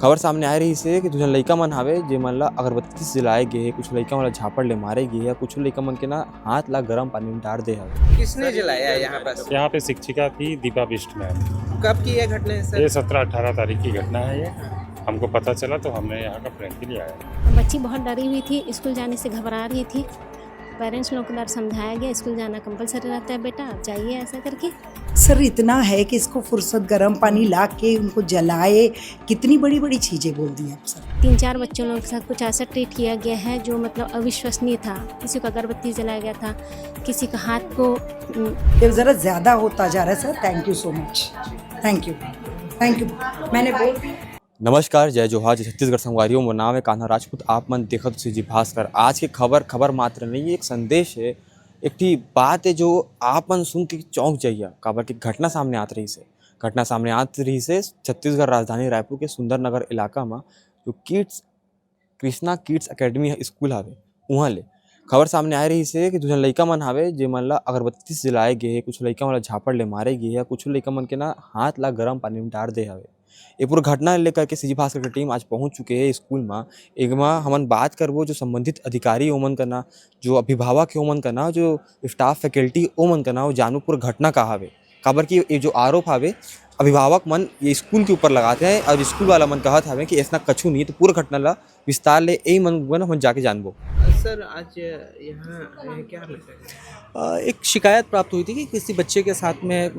खबर सामने आ रही से कि तुझन लइका मन हावे जे मन ला अगरबत्ती से जलाए गे हे, कुछ लइका मन ला झापड़ ले मारे गे हे, कुछ लइका मन के ना हाथ ला गर्म पानी में डाल दे हवे। किसने जलाया यहाँ पर? यहाँ पे शिक्षिका थी दीपा बिष्ट मैम। कब की यह घटना है सर? ये 17-18 तारीख की घटना है। ये हमको पता चला तो हमने यहाँ का प्लान के लिए आया। बच्ची बहुत डरी हुई थी, स्कूल जाने से घबरा रही थी। पेरेंट्स लोगों को डर समझाया गया, स्कूल जाना कंपलसरी रहता है बेटा, आप जाइए ऐसा करके। सर इतना है कि इसको फुर्सत गर्म पानी ला के उनको जलाए, कितनी बड़ी बड़ी चीज़ें बोल दी आप सर। 3-4 बच्चों लोगों के साथ कुछ ऐसा ट्रीट किया गया है जो मतलब अविश्वसनीय था। किसी को अगरबत्ती जलाया गया था, किसी का हाथ को ये ज़रा ज़्यादा होता जा रहा है sir. Thank you so much, thank you. मैंने बोल दिया। नमस्कार, जय जोहार, जय छत्तीसगढ़ संगवारियों। मोर नाम है कान्हा राजपूत। आप मन देखत जी भास्कर। आज की खबर मात्र नहीं, एक संदेश है, एक ठी बात है जो आप मन सुन के चौंक जाइए। काबर की घटना सामने आत रही से छत्तीसगढ़ राजधानी रायपुर के सुंदरनगर इलाका में जो कृष्णा किड्स अकेडमी स्कूल हावे उहाँ ले खबर सामने आ रही से कि तुझन लइका मन हावे जे मन ला अगरबत्ती से जलाए गे हे, कुछ लइका मन ला झापड़ ले मारे गे हे, कुछ लइका मन के ना हाथ ला गर्म पानी में डाल दे हवे। ये पूरा घटना लेकर के सीजी भास्कर की टीम आज पहुंच चुके हैं स्कूल में। एक हमन बात करबो जो संबंधित अधिकारी ओमन करना, जो अभिभावक है ओमन करना, जो स्टाफ फैकल्टी ओमन करना, वो जानू पूरा घटना का हावे। काबर की ये जो आरोप हावे अभिभावक मन ये स्कूल के ऊपर लगाते हैं और स्कूल वाला मन कहत हावे कि ऐसा कछु नहीं, तो पूरा घटना ला विस्तार ले यही मन जाके जानबो। सर आज यहाँ क्या लगता है? एक शिकायत प्राप्त हुई थी कि किसी बच्चे के साथ में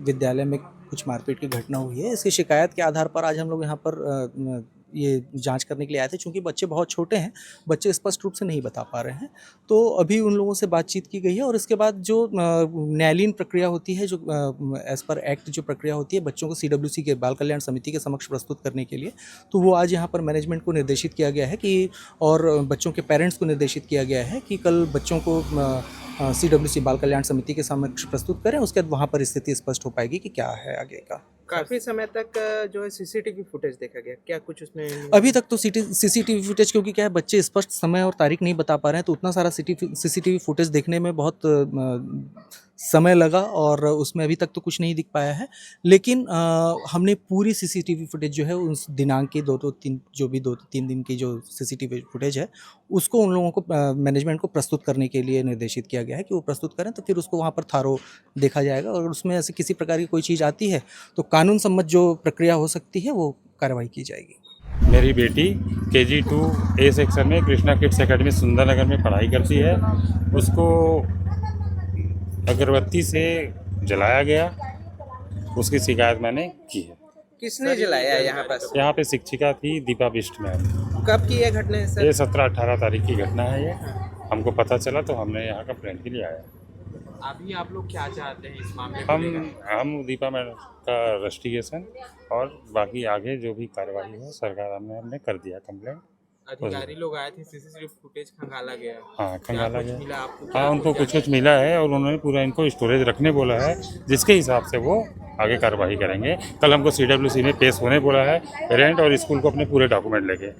विद्यालय में कुछ मारपीट की घटना हुई है। इसकी शिकायत के आधार पर आज हम लोग यहाँ पर ये जांच करने के लिए आए थे। चूँकि बच्चे बहुत छोटे हैं, बच्चे स्पष्ट रूप से नहीं बता पा रहे हैं, तो अभी उन लोगों से बातचीत की गई है और इसके बाद जो न्यायालयीन प्रक्रिया होती है, जो एज़ पर एक्ट जो प्रक्रिया होती है बच्चों को CWC के बाल कल्याण समिति के समक्ष प्रस्तुत करने के लिए, तो वो आज यहाँ पर मैनेजमेंट को निर्देशित किया गया है कि और बच्चों के पेरेंट्स को निर्देशित किया गया है कि कल बच्चों को CWC बाल कल्याण समिति के समक्ष प्रस्तुत करें। उसके बाद वहाँ पर स्थिति स्पष्ट हो पाएगी कि क्या है आगे का। काफी समय तक जो है CCTV फुटेज देखा गया, क्या कुछ उसमें? अभी तक तो CCTV फुटेज, क्योंकि क्या है बच्चे स्पष्ट समय और तारीख नहीं बता पा रहे हैं, तो उतना सारा CCTV फुटेज देखने में बहुत समय लगा और उसमें अभी तक तो कुछ नहीं दिख पाया है। लेकिन हमने पूरी CCTV फुटेज जो है उस दिनांक की 2-3 दिन की जो CCTV फुटेज है उसको उन लोगों को मैनेजमेंट को प्रस्तुत करने के लिए निर्देशित किया गया है कि वो प्रस्तुत करें, तो फिर उसको वहाँ पर थारो देखा जाएगा और उसमें ऐसे किसी प्रकार की कोई चीज़ आती है तो कानून सम्मत जो प्रक्रिया हो सकती है वो कार्रवाई की जाएगी। मेरी बेटी KG 2 A सेक्शन में कृष्णा किड्स अकेडमी सुंदरनगर में पढ़ाई करती है। उसको अगरबत्ती से जलाया गया, उसकी शिकायत मैंने की है। किसने जलाया यहाँ पर? यहाँ पे शिक्षिका थी दीपा बिष्ट मैम। कब की यह घटना है सर? ये 17-18 तारीख की घटना है। ये हमको पता चला तो हमने यहाँ का प्लान के लिए आया। अभी आप लोग क्या चाहते हैं इस मामले को लेकर? हम दीपा मैडम का इन्वेस्टिगेशन और बाकी आगे जो भी कार्रवाई हो सरकार हमने कर दिया कंप्लेंट। अधिकारी लोग आए थे, CCTV फुटेज खंगाला गया। हाँ, खंगाला गया। मिला आपको? हाँ, उनको कुछ मिला है और उन्होंने पूरा इनको स्टोरेज रखने बोला है, जिसके हिसाब से वो आगे कार्रवाई करेंगे। कल हमको CWC में पेश होने बोला है पेरेंट और स्कूल को अपने पूरे डॉक्यूमेंट लेके।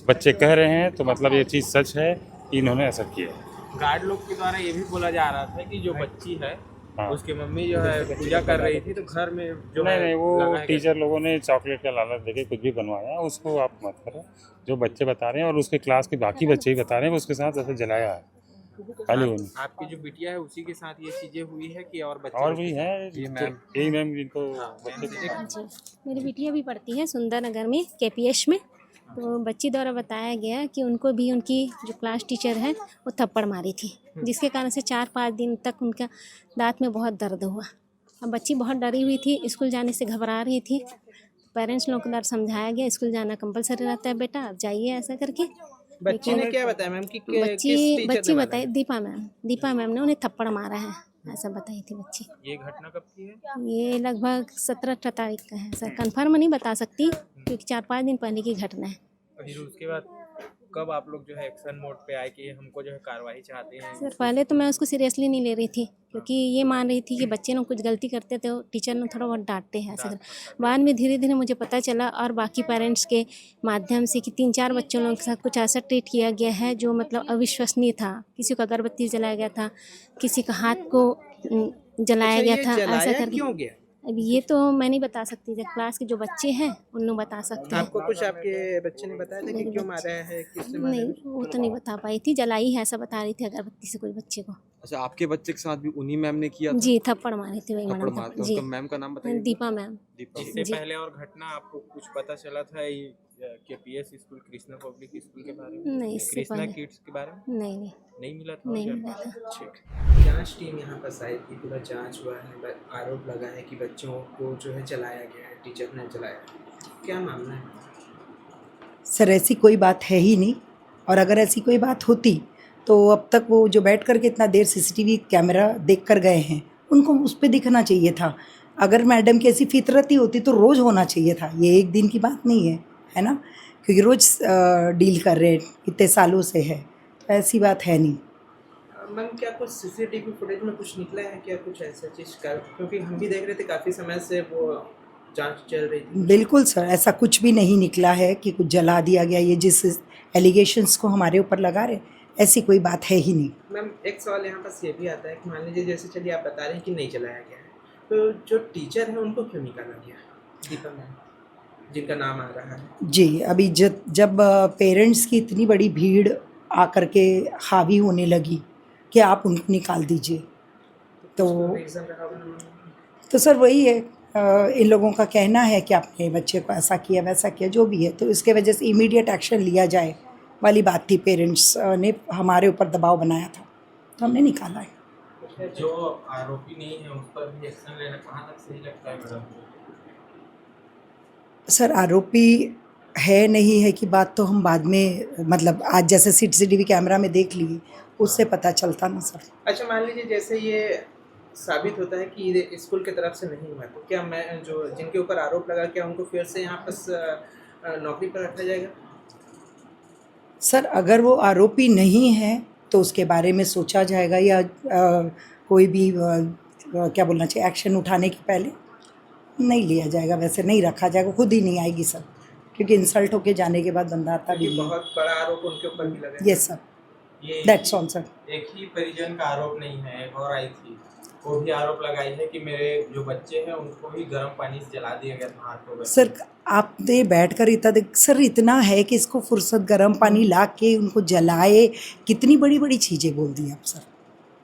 बच्चे कह रहे हैं तो मतलब ये चीज़ सच है कि इन्होंने ऐसा किया। गार्ड लोग के द्वारा ये भी बोला जा रहा था कि जो बच्ची है हाँ। उसकी मम्मी जो है पूजा कर रही थी, तो घर में जो नहीं, वो लगाया टीचर लोगों ने चॉकलेट का लालच देके कुछ भी बनवाया, उसको आप मत करो। जो बच्चे बता रहे हैं और उसके क्लास के बाकी बच्चे ही बता रहे हैं उसके साथ ऐसे जलाया है खाली उन्होंने। आपकी जो बिटिया है उसी के साथ ये चीजें हुई है कि और बच्चे? और भी है यही मैम जिनको जी, मेरी बिटिया भी पढ़ती है सुंदरनगर में KPS में। तो बच्ची द्वारा बताया गया कि उनको भी उनकी जो क्लास टीचर है वो थप्पड़ मारी थी, जिसके कारण से 4-5 दिन तक उनका दांत में बहुत दर्द हुआ। अब बच्ची बहुत डरी हुई थी, स्कूल जाने से घबरा रही थी। पेरेंट्स लोगों को डर समझाया गया, स्कूल जाना कंपलसरी रहता है बेटा, आप जाइए ऐसा करके। बच्ची ने क्या बताया मैम? कि बच्ची बताई दीपा मैम ने उन्हें थप्पड़ मारा है, ऐसा बताई थी बच्ची। ये घटना कब की है? ये लगभग 17-18 तारीख का है सर, कंफर्म नहीं बता सकती क्योंकि 4-5 दिन पहले की घटना है। फिर उसके बाद कब आप लोग जो है एक्शन मोड पे आए कि हमको जो है कार्रवाई चाहते हैं? सर पहले तो मैं उसको सीरियसली नहीं ले रही थी, क्योंकि ये मान रही थी कि बच्चे लोग कुछ गलती करते तो टीचर ने थोड़ा बहुत डांटते हैं ऐसा। बाद में धीरे धीरे मुझे पता चला और बाकी पेरेंट्स के माध्यम से कि 3-4 बच्चों लोगों के साथ कुछ ऐसा ट्रीट किया गया है जो मतलब अविश्वसनीय था। किसी को अगरबत्ती जलाया गया था, किसी का हाथ को जलाया गया था, ऐसा करके। क्यों गया? अब ये तो मैं नहीं बता सकती, जब क्लास के जो बच्चे हैं उन लोग बता सकते हैं। आपको कुछ आपके बच्चे ने बताया था कि मेरे क्यों बच्चे- मारा है, किसने मारा नहीं, है? वो तो नहीं बता पाई थी, जलाई है ऐसा बता रही थी अगरबत्ती से कोई बच्चे को। अच्छा, आपके बच्चे के साथ भी उन्हीं मैम ने किया था? जी, थप्पड़ मारे थे वही थप्पड़ मैडम मारते थप्पड़। जी, उनका मैम का नाम बताइए। दीपा मैम। दीपा। इससे जी। पहले और घटना आपको कुछ पता चला था ये KPS school, Krishna public school के बारे में? नहीं, इससे कृष्णा पहले किड्स के बारे में नहीं नहीं नहीं मिला था? नहीं क्या? मिला था। ठीक। जांच टीम यहाँ पर आई थी, पूरा जांच हुआ है, आरोप लगा है कि बच्चों को जो है जलाया गया है, टीचर ने जलाया। क्या मामला है? सर ऐसी कोई बात है ही नहीं, और अगर ऐसी कोई बात होती तो अब तक वो जो बैठ कर के इतना देर सीसीटीवी कैमरा देख कर गए हैं उनको उस पर दिखना चाहिए था। अगर मैडम की ऐसी फितरत ही होती तो रोज़ होना चाहिए था, ये एक दिन की बात नहीं है ना, क्योंकि रोज़ डील कर रहे हैं, इतने सालों से है, तो ऐसी बात है नहीं। मैम क्या कुछ सीसीटीवी फुटेज में कुछ निकला है क्या, कुछ ऐसा चीज़ का? क्योंकि हम भी देख रहे थे काफ़ी समय से वो जांच चल रही थी। बिल्कुल सर, ऐसा कुछ भी नहीं निकला है कि कुछ जला दिया गया, ये जिस एलिगेशंस को हमारे ऊपर लगा रहे ऐसी कोई बात है ही नहीं। मैम एक सवाल यहाँ पास ये भी आता है कि मान लीजिए जैसे चलिए आप बता रहे हैं कि नहीं जलाया गया है, तो जो टीचर है उनको क्यों निकाला गया? दीपा मैम जिनका नाम आ रहा है। जी, अभी जब पेरेंट्स की इतनी बड़ी भीड़ आकर के हावी होने लगी कि आप उनको निकाल दीजिए, तो रीज़न रहा होगा ना? तो सर वही है, इन लोगों का कहना है कि आपने बच्चे को ऐसा किया वैसा किया, जो भी है, तो इसके वजह से इमीडिएट एक्शन लिया जाए वाली बात थी। पेरेंट्स ने हमारे ऊपर दबाव बनाया था तो हमने निकाला है। जो आरोपी नहीं है उस पर भी एक्शन लेना कहाँ तक सही लगता है मैडम? सर आरोपी है नहीं है की बात तो हम बाद में, मतलब आज जैसे सीसीटीवी कैमरा में देख लिए उससे पता चलता ना सर। अच्छा मान लीजिए जैसे ये साबित होता है कि ये स्कूल की तरफ से नहीं हुआ, तो क्या मैं जो जिनके ऊपर आरोप लगा, क्या उनको फिर से यहाँ पर नौकरी पर रखा जाएगा? सर अगर वो आरोपी नहीं है तो उसके बारे में सोचा जाएगा, या कोई भी क्या बोलना चाहिए, एक्शन उठाने के पहले नहीं लिया जाएगा, वैसे नहीं रखा जाएगा, खुद ही नहीं आएगी सर, क्योंकि इंसल्ट होके जाने के बाद बंदा आता भी क्योंकि नहीं। बहुत बड़ा आरोप उनके ऊपर भी लगा है। यस सर, ये दैट्स ऑल सर। एक ही परिजन का आरोप नहीं है, एक और आई थी, वो भी आरोप लगाई है कि मेरे जो बच्चे हैं उनको भी गर्म पानी से जला दिया गया था हाथों में। सर आपने बैठ कर इतना सर इतना है कि इसको फुर्सत गर्म पानी ला के उनको जलाए, कितनी बड़ी बड़ी चीज़ें बोल दी आप सर।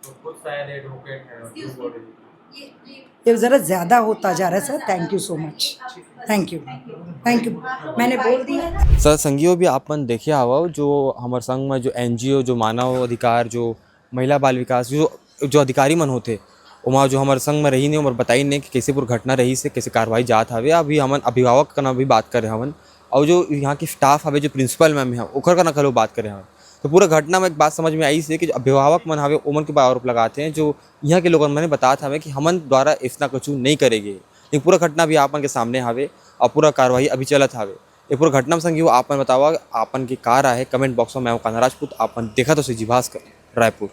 तो खुद शायद एडवोकेट है और क्यों बोल रही है? ये ज़रा ज़्यादा होता जा रहा है sir. Thank you so much, thank you, मैंने बोल दिया। सर संगियो भी आपन देखे आवा जो हमारे संग में जो एनजीओ जो मानव अधिकार जो महिला बाल विकास जो अधिकारी मन होते वहाँ जो हमारे संग में रही नहीं और बताई नहीं कि कैसे पूरी घटना रही से कैसे कार्रवाई जात हवे। अभी हमन अभिभावक का ना भी बात करे हवन और जो यहाँ की स्टाफ हवे जो प्रिंसिपल मैम है ओकर का ना कल बात करे हवन। तो पूरा घटना में एक बात समझ में आई से कि जो अभिभावक मन हवे ओमन के ऊपर आरोप लगाते हैं, जो यहाँ के लोगों मैंने बताया था कि हमन द्वारा इतना कुछ नहीं करेंगे, लेकिन पूरा घटना भी आपन के सामने हवे और पूरा कार्रवाई अभी चलत हवे। ये पूरा घटना में संगी आपन बतावा आपन की कार आहे कमेंट बॉक्स में मैं कान्हा राजपूत आपन देखा तो से जी भास्कर रायपुर।